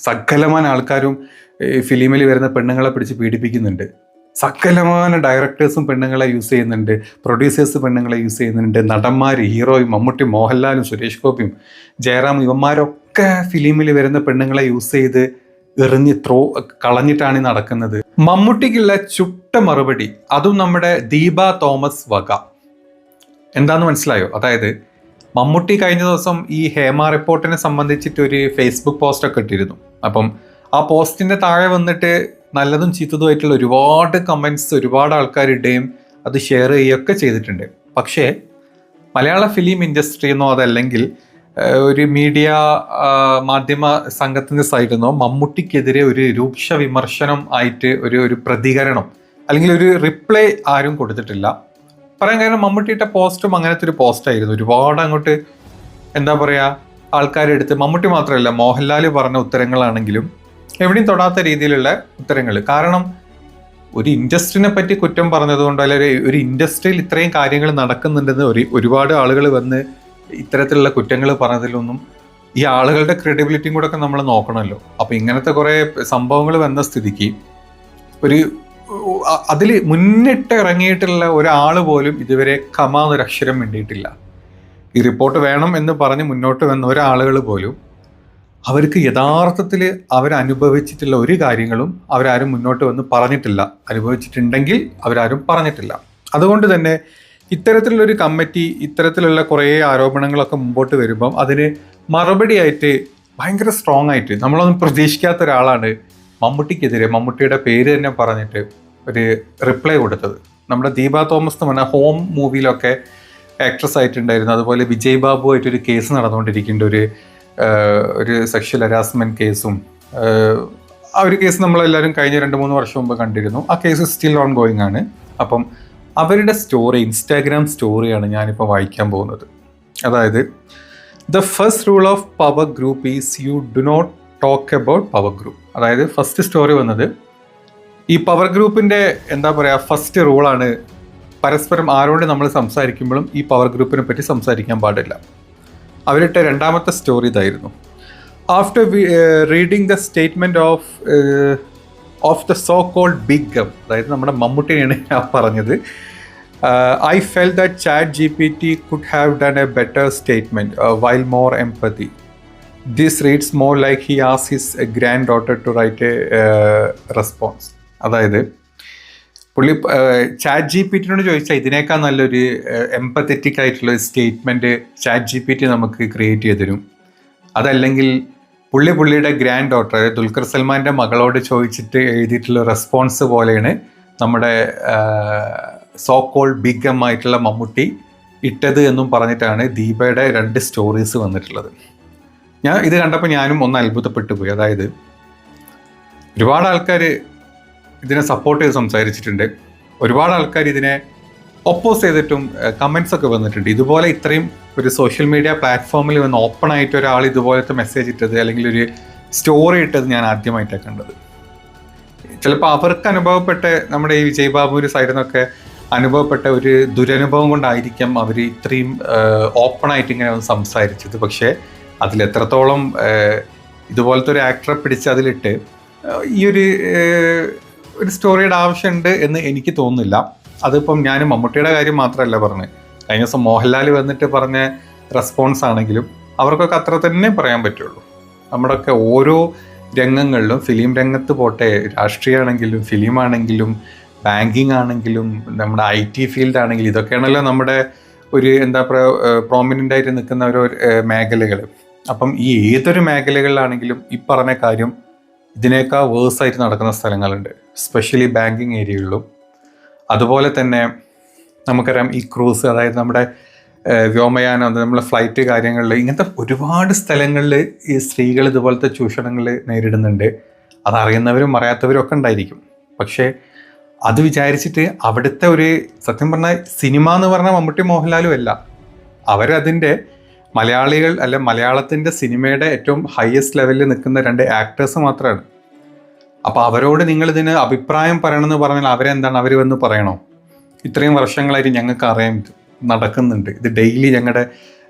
സകലമാന ആൾക്കാരും ഫിലിമിൽ വരുന്ന പെണ്ണുങ്ങളെ പിടിച്ച് പീഡിപ്പിക്കുന്നുണ്ട്. സകലമാന ഡയറക്ടേഴ്സും പെണ്ണുങ്ങളെ യൂസ് ചെയ്യുന്നുണ്ട്, പ്രൊഡ്യൂസേഴ്സ് പെണ്ണുങ്ങളെ യൂസ് ചെയ്യുന്നുണ്ട്, നടന്മാർ, ഹീറോയും, മമ്മൂട്ടി, മോഹൻലാലും, സുരേഷ് ഗോപിയും, ജയറാം, ഇവന്മാരൊക്കെ ഫിലിമിൽ വരുന്ന പെണ്ണുങ്ങളെ യൂസ് ചെയ്ത് എറിഞ്ഞ് കളഞ്ഞിട്ടാണ് നടക്കുന്നത്. മമ്മൂട്ടിക്കുള്ള ചുട്ട മറുപടി, അതും നമ്മുടെ ദീപ തോമസ് വക. എന്താന്ന് മനസ്സിലായോ? അതായത് മമ്മൂട്ടി കഴിഞ്ഞ ദിവസം ഈ ഹേമ റിപ്പോർട്ടിനെ സംബന്ധിച്ചിട്ട് ഒരു ഫേസ്ബുക്ക് പോസ്റ്റ് ഒക്കെ ഇട്ടിരുന്നു. അപ്പം ആ പോസ്റ്റിന്റെ താഴെ വന്നിട്ട് നല്ലതും ചീത്തതുമായിട്ടുള്ള ഒരുപാട് കമന്റ്സ് ഒരുപാട് ആൾക്കാർ ഇടുകയും അത് ഷെയർ ചെയ്യുകയൊക്കെ ചെയ്തിട്ടുണ്ട്. പക്ഷേ മലയാള ഫിലിം ഇൻഡസ്ട്രി എന്നോ അതല്ലെങ്കിൽ ഒരു മീഡിയ മാധ്യമ സംഘത്തിന്റെ സൈഡിൽ നിന്നോ മമ്മൂട്ടിക്കെതിരെ ഒരു രൂക്ഷ വിമർശനം ആയിട്ട് ഒരു പ്രതികരണം അല്ലെങ്കിൽ ഒരു റിപ്ലൈ ആരും കൊടുത്തിട്ടില്ല. പറയാൻ കാരണം മമ്മൂട്ടിയുടെ പോസ്റ്റും അങ്ങനത്തെ ഒരു പോസ്റ്റായിരുന്നു. ഒരുപാട് അങ്ങോട്ട് എന്താ പറയുക, ആൾക്കാരെടുത്ത്, മമ്മൂട്ടി മാത്രമല്ല മോഹൻലാൽ പറഞ്ഞ ഉത്തരങ്ങളാണെങ്കിലും എവിടെയും തൊടാത്ത രീതിയിലുള്ള ഉത്തരങ്ങൾ. കാരണം ഒരു ഇൻഡസ്ട്രീനെ പറ്റി കുറ്റം പറഞ്ഞതുകൊണ്ടോ അല്ലെങ്കിൽ ഒരു ഇൻഡസ്ട്രിയിൽ ഇത്രയും കാര്യങ്ങൾ നടക്കുന്നുണ്ടെന്ന് ഒരുപാട് ആളുകൾ വന്ന് ഇത്തരത്തിലുള്ള കുറ്റങ്ങൾ പറഞ്ഞതിലൊന്നും ഈ ആളുകളുടെ ക്രെഡിബിലിറ്റിയും കൂടെ ഒക്കെ നമ്മൾ നോക്കണമല്ലോ. അപ്പൊ ഇങ്ങനത്തെ കുറെ സംഭവങ്ങൾ വന്ന സ്ഥിതിക്ക് അതിൽ മുന്നിട്ട് ഇറങ്ങിയിട്ടുള്ള ഒരാൾ പോലും ഇതുവരെ കമാന്നൊരു അക്ഷരം വേണ്ടിയിട്ടില്ല. ഈ റിപ്പോർട്ട് വേണം എന്ന് പറഞ്ഞ് മുന്നോട്ട് വന്ന ഒരാളുകൾ പോലും അവർക്ക് യഥാർത്ഥത്തിൽ അവരനുഭവിച്ചിട്ടുള്ള ഒരു കാര്യങ്ങളും അവരാരും മുന്നോട്ട് വന്ന് പറഞ്ഞിട്ടില്ല. അനുഭവിച്ചിട്ടുണ്ടെങ്കിൽ അവരാരും പറഞ്ഞിട്ടില്ല. അതുകൊണ്ട് തന്നെ ഇത്തരത്തിലുള്ളൊരു കമ്മിറ്റി ഇത്തരത്തിലുള്ള കുറേ ആരോപണങ്ങളൊക്കെ മുമ്പോട്ട് വരുമ്പം അതിന് മറുപടിയായിട്ട് ഭയങ്കര സ്ട്രോങ് ആയിട്ട് നമ്മളൊന്നും പ്രതീക്ഷിക്കാത്ത ഒരാളാണ് മമ്മൂട്ടിക്കെതിരെ മമ്മൂട്ടിയുടെ പേര് തന്നെ പറഞ്ഞിട്ട് ഒരു റിപ്ലൈ കൊടുത്തത്. നമ്മുടെ ദീപ തോമസ് എന്ന് പറഞ്ഞാൽ ഹോം മൂവിയിലൊക്കെ ആക്ട്രസ് ആയിട്ടുണ്ടായിരുന്നു. അതുപോലെ വിജയ് ബാബു ആയിട്ടൊരു കേസ് നടന്നുകൊണ്ടിരിക്കേണ്ട ഒരു സെക്ഷൽ ഹരാസ്മെന്റ് കേസും, ആ ഒരു കേസ് നമ്മളെല്ലാവരും കഴിഞ്ഞ 2-3 വർഷം മുമ്പ് കണ്ടിരുന്നു. ആ കേസ് സ്റ്റിൽ ഓൺ ഗോയിങ് ആണ്. അപ്പം അവരുടെ സ്റ്റോറി, ഇൻസ്റ്റാഗ്രാം സ്റ്റോറിയാണ് ഞാനിപ്പോൾ വായിക്കാൻ പോകുന്നത്. അതായത് the first rule of power group is you do not talk about power group. അതായത് ഫസ്റ്റ് സ്റ്റോറി വന്നത് ഈ പവർ ഗ്രൂപ്പിൻ്റെ എന്താ പറയുക ഫസ്റ്റ് റൂളാണ്, പരസ്പരം ആരോട് നമ്മൾ സംസാരിക്കുമ്പോഴും ഈ പവർ ഗ്രൂപ്പിനെ പറ്റി സംസാരിക്കാൻ പാടില്ല. അവരിട്ട രണ്ടാമത്തെ സ്റ്റോറി ഇതായിരുന്നു. After reading the statement of the so called big gun, അതായത് നമ്മുടെ മമ്മൂട്ടിനെയാണ് ഞാൻ പറഞ്ഞത്. I felt that ChatGPT could have done a better statement while more empathy. This reads more like he asked his granddaughter to write a response. അതായത് പുള്ളി ChatGPT-നോട് ചോദിച്ചാൽ ഇതിനേക്കാൾ നല്ലൊരു എംപത്തറ്റിക് ആയിട്ടുള്ള സ്റ്റേറ്റ്മെൻറ്റ് ChatGPT നമുക്ക് ക്രിയേറ്റ് ചെയ്ത് തരും. അതല്ലെങ്കിൽ പുള്ളിയുടെ ഗ്രാൻഡ് ഡോട്ടർ, അതായത് ദുൽഖർ സൽമാൻ്റെ മകളോട് ചോദിച്ചിട്ട് എഴുതിയിട്ടുള്ള റെസ്പോൺസ് പോലെയാണ് നമ്മുടെ സോ കോൾഡ് ബിഗ് എം ആയിട്ടുള്ള മമ്മൂട്ടി ഇട്ടത് എന്നും പറഞ്ഞിട്ടാണ് ദീപയുടെ 2 സ്റ്റോറീസ് വന്നിട്ടുള്ളത്. ഞാൻ ഇത് കണ്ടപ്പോൾ ഞാനും ഒന്ന് അത്ഭുതപ്പെട്ടു പോയി. അതായത് ഒരുപാട് ആൾക്കാർ ഇതിനെ സപ്പോർട്ട് ചെയ്ത് സംസാരിച്ചിട്ടുണ്ട്, ഒരുപാട് ആൾക്കാർ ഇതിനെ ഒപ്പോസ് ചെയ്തിട്ടും കമൻസ് ഒക്കെ വന്നിട്ടുണ്ട്. ഇതുപോലെ ഇത്രയും ഒരു സോഷ്യൽ മീഡിയ പ്ലാറ്റ്ഫോമിൽ വന്ന് ഓപ്പൺ ആയിട്ട് ഒരാൾ ഇതുപോലത്തെ മെസ്സേജ് ഇട്ടത് അല്ലെങ്കിൽ ഒരു സ്റ്റോറി ഇട്ടത് ഞാൻ ആദ്യമായിട്ടാണ് കണ്ടത്. ചിലപ്പോൾ അവർക്ക് അനുഭവപ്പെട്ട, നമ്മുടെ ഈ വിജയ് ബാബുവിൻ്റെ സൈഡിൽ നിന്നൊക്കെ അനുഭവപ്പെട്ട ഒരു ദുരനുഭവം കൊണ്ടായിരിക്കാം അവർ ഇത്രയും ഓപ്പൺ ആയിട്ട് ഇങ്ങനെ ഒന്ന് സംസാരിച്ചത്. പക്ഷേ അതിലെത്രത്തോളം ഇതുപോലത്തെ ഒരു ആക്ടറെ പിടിച്ച് അതിലിട്ട് ഈ ഒരു സ്റ്റോറിയുടെ ആവശ്യമുണ്ട് എന്ന് എനിക്ക് തോന്നുന്നില്ല. അതിപ്പം ഞാൻ മമ്മൂട്ടിയുടെ കാര്യം മാത്രമല്ല പറഞ്ഞത്, കഴിഞ്ഞ ദിവസം മോഹൻലാൽ വന്നിട്ട് പറഞ്ഞ റെസ്പോൺസ് ആണെങ്കിലും അവർക്കൊക്കെ അത്ര തന്നെ പറയാൻ പറ്റുള്ളൂ. നമ്മുടെയൊക്കെ ഓരോ രംഗങ്ങളിലും, ഫിലിം രംഗത്ത് പോട്ടെ, രാഷ്ട്രീയമാണെങ്കിലും ഫിലിമാണെങ്കിലും ബാങ്കിങ് ആണെങ്കിലും നമ്മുടെ IT ഫീൽഡ് ആണെങ്കിലും, ഇതൊക്കെയാണല്ലോ നമ്മുടെ ഒരു എന്താ പറയുക പ്രോമിനൻ്റ് ആയിട്ട് നിൽക്കുന്ന ഓരോ മേഖലകൾ. അപ്പം ഈ ഏതൊരു മേഖലകളിലാണെങ്കിലും ഈ പറഞ്ഞ കാര്യം ഇതിനേക്കാൾ വേഴ്സായിട്ട് നടക്കുന്ന സ്ഥലങ്ങളുണ്ട്, സ്പെഷ്യലി ബാങ്കിങ് ഏരിയകളിലും. അതുപോലെ തന്നെ നമുക്കറിയാം ഈ ക്രൂസ്, അതായത് നമ്മുടെ വ്യോമയാനം, നമ്മളെ ഫ്ലൈറ്റ് കാര്യങ്ങളിൽ, ഇങ്ങനത്തെ ഒരുപാട് സ്ഥലങ്ങളിൽ ഈ സ്ത്രീകൾ ഇതുപോലത്തെ ചൂഷണങ്ങൾ നേരിടുന്നുണ്ട്. അതറിയുന്നവരും അറിയാത്തവരും ഒക്കെ ഉണ്ടായിരിക്കും. പക്ഷേ അത് വിചാരിച്ചിട്ട് അവിടുത്തെ ഒരു സത്യം പറഞ്ഞാൽ സിനിമ എന്ന് പറഞ്ഞാൽ മമ്മൂട്ടി മോഹൻലാലും അല്ല, അവരതിൻ്റെ മലയാളികൾ അല്ല മലയാളത്തിൻ്റെ സിനിമയുടെ ഏറ്റവും ഹയസ്റ്റ് ലെവലിൽ നിൽക്കുന്ന 2 ആക്ടേഴ്സ് മാത്രമാണ്. അപ്പോൾ അവരോട് നിങ്ങളിതിന് അഭിപ്രായം പറയണമെന്ന് പറഞ്ഞാൽ അവരെന്താണ്, അവർ വന്ന് പറയണോ? ഇത്രയും വർഷങ്ങളായിട്ട് ഞങ്ങൾക്ക് അറിയാം ഇത് നടക്കുന്നുണ്ട്, ഇത് ഡെയിലി ഞങ്ങളുടെ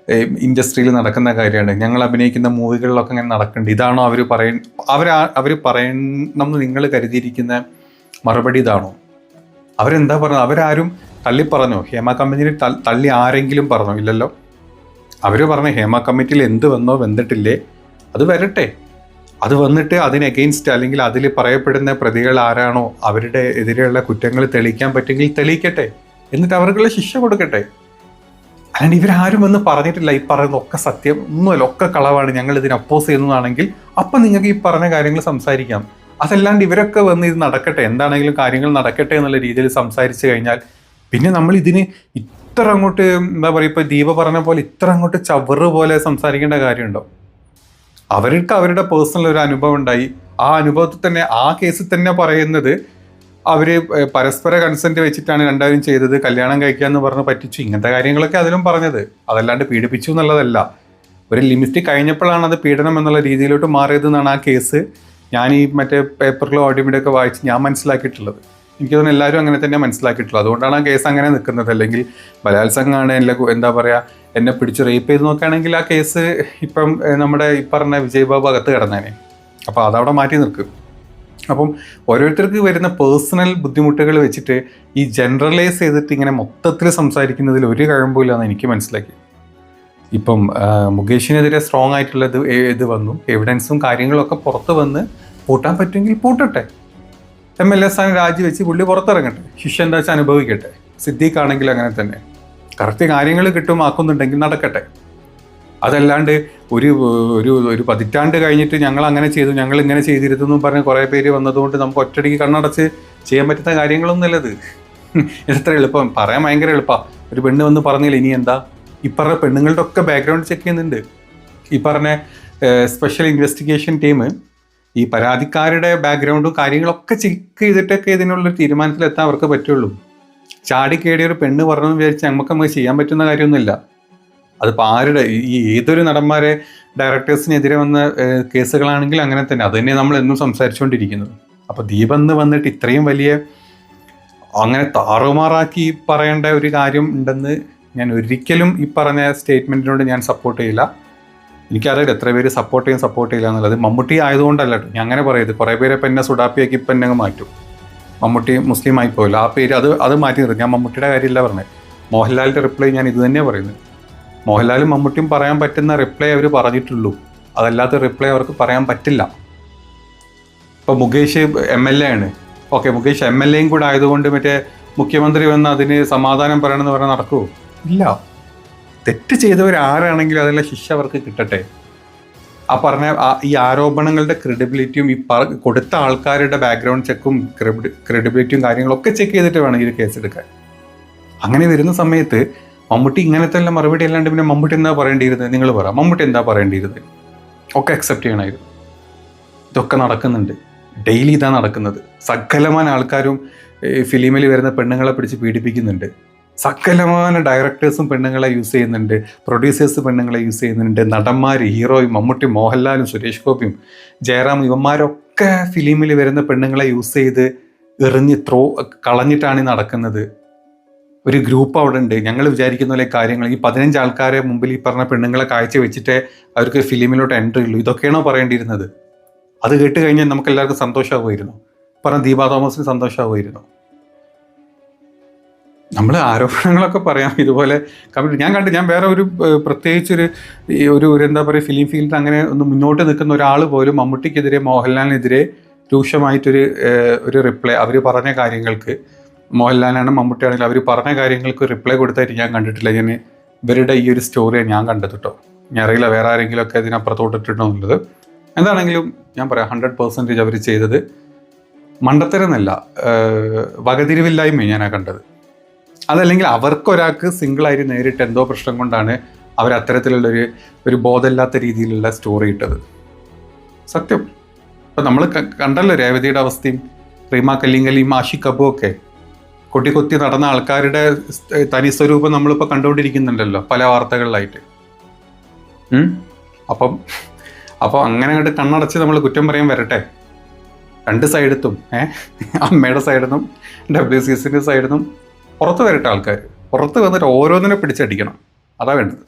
ഇൻഡസ്ട്രിയിൽ നടക്കുന്ന കാര്യമാണ്, ഞങ്ങൾ അഭിനയിക്കുന്ന മൂവികളിലൊക്കെ അങ്ങനെ നടക്കുന്നുണ്ട്, ഇതാണോ അവർ പറയണം എന്ന് നിങ്ങൾ കരുതിയിരിക്കുന്ന മറുപടി ഇതാണോ? അവരെന്താ പറഞ്ഞത്? അവരാരും തള്ളി പറഞ്ഞോ? ഹേമ കമ്മിറ്റിയിൽ തള്ളി ആരെങ്കിലും പറഞ്ഞോ? ഇല്ലല്ലോ. അവർ പറഞ്ഞ ഹേമ കമ്മിറ്റിയിൽ എന്ത് വന്നോ വെന്തിട്ടില്ലേ അത് വരട്ടെ, അത് വന്നിട്ട് അതിന് എഗെയിൻസ്റ്റ് അല്ലെങ്കിൽ അതിൽ പറയപ്പെടുന്ന പ്രതികൾ ആരാണോ അവരുടെ എതിരെയുള്ള കുറ്റങ്ങൾ തെളിയിക്കാൻ പറ്റുമെങ്കിൽ തെളിയിക്കട്ടെ, എന്നിട്ട് അവർക്കുള്ള ശിക്ഷ കൊടുക്കട്ടെ. അല്ലാണ്ട് ഇവരാരും വന്ന് പറഞ്ഞിട്ടില്ല ഈ പറയുന്നതൊക്കെ സത്യം ഒന്നുമല്ല, ഒക്കെ കളവാണ്, ഞങ്ങൾ ഇതിന് അപ്പോസ് ചെയ്യുന്നതാണെങ്കിൽ അപ്പം നിങ്ങൾക്ക് ഈ പറഞ്ഞ കാര്യങ്ങൾ സംസാരിക്കാം. അതല്ലാണ്ട് ഇവരൊക്കെ വന്ന് ഇത് നടക്കട്ടെ, എന്താണെങ്കിലും കാര്യങ്ങൾ നടക്കട്ടെ എന്നുള്ള രീതിയിൽ സംസാരിച്ചു കഴിഞ്ഞാൽ പിന്നെ നമ്മൾ ഇതിന് ഇത്ര അങ്ങോട്ട് എന്താ പറയുക, ഇപ്പോൾ ദീപ പറഞ്ഞ പോലെ ഇത്ര അങ്ങോട്ട് ചവറ് പോലെ സംസാരിക്കേണ്ട കാര്യമുണ്ടോ? അവർക്ക് അവരുടെ പേഴ്സണൽ ഒരു അനുഭവം ഉണ്ടായി, ആ അനുഭവത്തിൽ തന്നെ ആ കേസിൽ തന്നെ പറയുന്നത് അവർ പരസ്പര കൺസെൻറ്റ് വെച്ചിട്ടാണ് രണ്ടാരും ചെയ്തത്, കല്യാണം കഴിക്കാമെന്ന് പറഞ്ഞ് പറ്റിച്ചു, ഇങ്ങനത്തെ കാര്യങ്ങളൊക്കെ അതിലും പറഞ്ഞത്. അതല്ലാണ്ട് പീഡിപ്പിച്ചു എന്നുള്ളതല്ല. ഒരു ലിമിറ്റ് കഴിഞ്ഞപ്പോഴാണ് അത് പീഡനം എന്നുള്ള രീതിയിലോട്ട് മാറിയതെന്നാണ് ആ കേസ് ഞാൻ ഈ മറ്റേ പേപ്പറിലോ ഓഡിയോമീഡിയൊക്കെ വായിച്ച് ഞാൻ മനസ്സിലാക്കിയിട്ടുള്ളത്. എനിക്ക് തോന്നുന്നു എല്ലാവരും അങ്ങനെ തന്നെ മനസ്സിലാക്കിയിട്ടുള്ളത്. അതുകൊണ്ടാണ് ആ കേസ് അങ്ങനെ നിൽക്കുന്നത്. അല്ലെങ്കിൽ ബലാത്സംഗമാണ് എന്താ പറയുക, എന്നെ പിടിച്ച് റേപ്പ് ചെയ്ത് നോക്കുകയാണെങ്കിൽ ആ കേസ് ഇപ്പം നമ്മുടെ ഈ പറഞ്ഞ വിജയ് ബാബു അകത്ത് കിടന്നേനെ. അപ്പോൾ അതവിടെ മാറ്റി നിൽക്കും. അപ്പം ഓരോരുത്തർക്ക് വരുന്ന പേഴ്സണൽ ബുദ്ധിമുട്ടുകൾ വെച്ചിട്ട് ഈ ജനറലൈസ് ചെയ്തിട്ട് ഇങ്ങനെ മൊത്തത്തിൽ സംസാരിക്കുന്നതിൽ ഒരു കഴമ്പില്ലാന്ന് എനിക്ക് മനസ്സിലാക്കി. ഇപ്പം മുകേഷിനെതിരെ സ്ട്രോങ് ആയിട്ടുള്ള ഇത് വന്നു, എവിഡൻസും കാര്യങ്ങളൊക്കെ പുറത്ത് വന്ന് പൂട്ടാൻ പറ്റുമെങ്കിൽ പൂട്ടട്ടെ. MLA സ്ഥാനം രാജിവെച്ച് പുള്ളി പുറത്തിറങ്ങട്ടെ, ശിക്ഷ എന്താ വെച്ചാൽ അനുഭവിക്കട്ടെ. സിദ്ദീഖാണെങ്കിൽ അങ്ങനെ തന്നെ കറക്റ്റ് കാര്യങ്ങൾ കിട്ടുമാക്കുന്നുണ്ടെങ്കിൽ നടക്കട്ടെ. അതല്ലാണ്ട് ഒരു ഒരു ഒരു പതിറ്റാണ്ട് കഴിഞ്ഞിട്ട് ഞങ്ങൾ അങ്ങനെ ചെയ്തു, ഞങ്ങൾ ഇങ്ങനെ ചെയ്തിരുന്നു പറഞ്ഞ് കുറേ പേര് വന്നതുകൊണ്ട് നമുക്ക് ഒറ്റയടിക്ക് കണ്ണടച്ച് ചെയ്യാൻ പറ്റുന്ന കാര്യങ്ങളൊന്നുമല്ല ഇത്. എത്ര എളുപ്പം പറയാൻ, ഭയങ്കര എളുപ്പമാണ്. ഒരു പെണ്ണ് വന്ന് പറഞ്ഞില്ല, ഇനി എന്താ? ഈ പറഞ്ഞ പെണ്ണുങ്ങളുടെ ഒക്കെ ബാക്ക്ഗ്രൗണ്ട് ചെക്ക് ചെയ്യുന്നുണ്ട്. ഈ പറഞ്ഞ സ്പെഷ്യൽ ഇൻവെസ്റ്റിഗേഷൻ ടീം ഈ പരാതിക്കാരുടെ ബാക്ക്ഗ്രൗണ്ടും കാര്യങ്ങളൊക്കെ ചെക്ക് ചെയ്തിട്ടൊക്കെ ഇതിനുള്ളൊരു തീരുമാനത്തിലെത്താൻ അവർക്ക് പറ്റുള്ളൂ. ചാടിക്കേടിയൊരു പെണ്ണ് പറഞ്ഞെന്ന് വിചാരിച്ച് നമുക്ക് ചെയ്യാൻ പറ്റുന്ന കാര്യമൊന്നുമില്ല. അതിപ്പോൾ ആരുടെ ഈ ഏതൊരു നടന്മാരെ ഡയറക്ടേഴ്സിനെതിരെ വന്ന കേസുകളാണെങ്കിൽ അങ്ങനെ തന്നെ, അത് തന്നെ നമ്മൾ എന്നും സംസാരിച്ചുകൊണ്ടിരിക്കുന്നത്. അപ്പോൾ ദീപന്ന് വന്നിട്ട് ഇത്രയും വലിയ അങ്ങനെ താറുമാറാക്കി പറയേണ്ട ഒരു കാര്യം ഉണ്ടെന്ന് ഞാൻ ഒരിക്കലും ഈ പറഞ്ഞ സ്റ്റേറ്റ്മെൻറ്റിനോട് ഞാൻ സപ്പോർട്ട് ചെയ്യില്ല. എനിക്കറിയില്ല എത്ര പേര് സപ്പോർട്ട് ചെയ്യില്ല എന്നുള്ളത്. മമ്മൂട്ടി ആയതുകൊണ്ടല്ല കേട്ടോ ഞാൻ അങ്ങനെ പറയുന്നത്. കുറേ പേരെ ഇപ്പം എന്നെ സുഡാപ്പിയാക്കി ഇപ്പം എന്നെ മാറ്റും. മമ്മൂട്ടി മുസ്ലിം ആയി പോയില്ല, ആ പേര് അത് മാറ്റി നിർത്തും. ഞാൻ മമ്മൂട്ടിയുടെ കാര്യമില്ല പറഞ്ഞത്. മോഹൻലാലിൻ്റെ റിപ്ലൈ ഞാൻ ഇത് തന്നെയാണ് പറയുന്നത്. മോഹൻലാലും മമ്മൂട്ടിയും പറയാൻ പറ്റുന്ന റിപ്ലൈ അവർ പറഞ്ഞിട്ടുള്ളൂ, അതല്ലാത്ത റിപ്ലൈ അവർക്ക് പറയാൻ പറ്റില്ല. ഇപ്പോൾ മുകേഷ് MLA ആണ്, ഓക്കെ, മുകേഷ് MLAയും കൂടെ ആയതുകൊണ്ട് മറ്റേ മുഖ്യമന്ത്രി വന്ന് അതിന് സമാധാനം പറയണമെന്ന് പറഞ്ഞാൽ നടക്കുമോ? ഇല്ല. തെറ്റ് ചെയ്തവർ ആരാണെങ്കിലും അതിനുള്ള ശിക്ഷ അവർക്ക് കിട്ടട്ടെ. ആ പറഞ്ഞ ഈ ആരോപണങ്ങളുടെ ക്രെഡിബിലിറ്റിയും ഈ കൊടുത്ത ആൾക്കാരുടെ ബാക്ക്ഗ്രൗണ്ട് ചെക്കും ക്രെഡിബിലിറ്റിയും കാര്യങ്ങളൊക്കെ ചെക്ക് ചെയ്തിട്ട് വേണം ഈ കേസ് എടുക്കാൻ. അങ്ങനെ വരുന്ന സമയത്ത് മമ്മൂട്ടി ഇങ്ങനത്തെ എല്ലാം മറുപടി അല്ലാണ്ട് പിന്നെ മമ്മൂട്ടി എന്താ പറയേണ്ടിയിരുന്നത്? നിങ്ങൾ പറ, മമ്മൂട്ടി എന്താ പറയേണ്ടിയിരുന്നത്? ഒക്കെ അക്സെപ്റ്റ് ചെയ്യണമായിരുന്നു. ഇതൊക്കെ നടക്കുന്നുണ്ട്, ഡെയിലി ഇതാ നടക്കുന്നത്. സകലമാന ആൾക്കാരും ഫിലിമിൽ വരുന്ന പെണ്ണുങ്ങളെ പിടിച്ച് പീഡിപ്പിക്കുന്നുണ്ട്. സകലമാന ഡയറക്ടേഴ്സും പെണ്ണുങ്ങളെ യൂസ് ചെയ്യുന്നുണ്ട്, പ്രൊഡ്യൂസേഴ്സ് പെണ്ണുങ്ങളെ യൂസ് ചെയ്യുന്നുണ്ട്, നടന്മാർ, ഹീറോയും, മമ്മൂട്ടി, മോഹൻലാലും, സുരേഷ് ഗോപിയും, ജയറാം, ഇവന്മാരൊക്കെ ഫിലിമിൽ വരുന്ന പെണ്ണുങ്ങളെ യൂസ് ചെയ്ത് എറിഞ്ഞ് കളഞ്ഞിട്ടാണ് നടക്കുന്നത്. ഒരു ഗ്രൂപ്പ് അവിടെ ഉണ്ട്. ഞങ്ങൾ വിചാരിക്കുന്ന പോലെ കാര്യങ്ങൾ ഈ 15 ആൾക്കാരെ മുമ്പിൽ ഈ പറഞ്ഞ പെണ്ണുങ്ങളെ കാഴ്ച വെച്ചിട്ടേ അവർക്ക് ഫിലിമിലോട്ട് എൻട്രി ഉള്ളൂ. ഇതൊക്കെയാണോ പറയേണ്ടിയിരുന്നത്? അത് കേട്ട് കഴിഞ്ഞാൽ നമുക്ക് എല്ലാവർക്കും സന്തോഷമാകുമായിരുന്നു. പറഞ്ഞ ദീപ തോമസിന് സന്തോഷമാകുമായിരുന്നു. നമ്മൾ ആരോപണങ്ങളൊക്കെ പറയാം ഇതുപോലെ ഞാൻ വേറെ ഒരു പ്രത്യേകിച്ചൊരു ഒരു എന്താ പറയുക, ഫിലിം ഫീൽഡ് അങ്ങനെ ഒന്ന് മുന്നോട്ട് നിൽക്കുന്ന ഒരാൾ പോലും മമ്മൂട്ടിക്കെതിരെ, മോഹൻലാലിനെതിരെ രൂക്ഷമായിട്ടൊരു റിപ്ലൈ അവർ പറഞ്ഞ കാര്യങ്ങൾക്ക്, മോഹൻലാലാണ് മമ്മൂട്ടിയാണെങ്കിൽ അവർ പറഞ്ഞ കാര്യങ്ങൾക്ക് റിപ്ലൈ കൊടുത്തായിട്ട് ഞാൻ കണ്ടിട്ടില്ല. ഞാൻ ഇവരുടെ ഈ ഒരു സ്റ്റോറിയാണ് ഞാൻ കണ്ടത് കേട്ടോ. ഞാൻ അറിയില്ല വേറെ ആരെങ്കിലുമൊക്കെ ഇതിനപ്പുറത്തോട്ടിട്ടുണ്ടോ എന്നുള്ളത്. എന്താണെങ്കിലും ഞാൻ പറയാം, 100% അവർ ചെയ്തത് മണ്ടത്തരമെന്നല്ല, വകതിരിവില്ലായ്മ ഞാനാണ് കണ്ടത്. അതല്ലെങ്കിൽ അവർക്കൊരാൾക്ക് സിംഗിളായിട്ട് നേരിട്ട് എന്തോ പ്രശ്നം കൊണ്ടാണ് അവർ അത്തരത്തിലുള്ളൊരു ബോധമില്ലാത്ത രീതിയിലുള്ള സ്റ്റോറി ഇട്ടത്. സത്യം. ഇപ്പം നമ്മൾ കണ്ടല്ലോ രേവതിയുടെ അവസ്ഥയും, റീമ കല്ലിങ്കലിയും, ആഷിഖ് അബുവും ഒക്കെ കൊട്ടി നടന്ന ആൾക്കാരുടെ തനി സ്വരൂപം നമ്മളിപ്പോൾ കണ്ടുകൊണ്ടിരിക്കുന്നുണ്ടല്ലോ പല വാർത്തകളിലായിട്ട്. അപ്പം അങ്ങനെ അങ്ങോട്ട് കണ്ണടച്ച് നമ്മൾ കുറ്റം പറയാൻ വരട്ടെ. രണ്ട് സൈഡത്തും അമ്മയുടെ സൈഡിൽ നിന്നും WCCൻ്റെ സൈഡിൽ നിന്നും പുറത്ത് വരട്ടെ ആൾക്കാർ. പുറത്ത് വന്നിട്ട് ഓരോന്നിനെ പിടിച്ചടിക്കണം. അതാ വേണ്ടത്.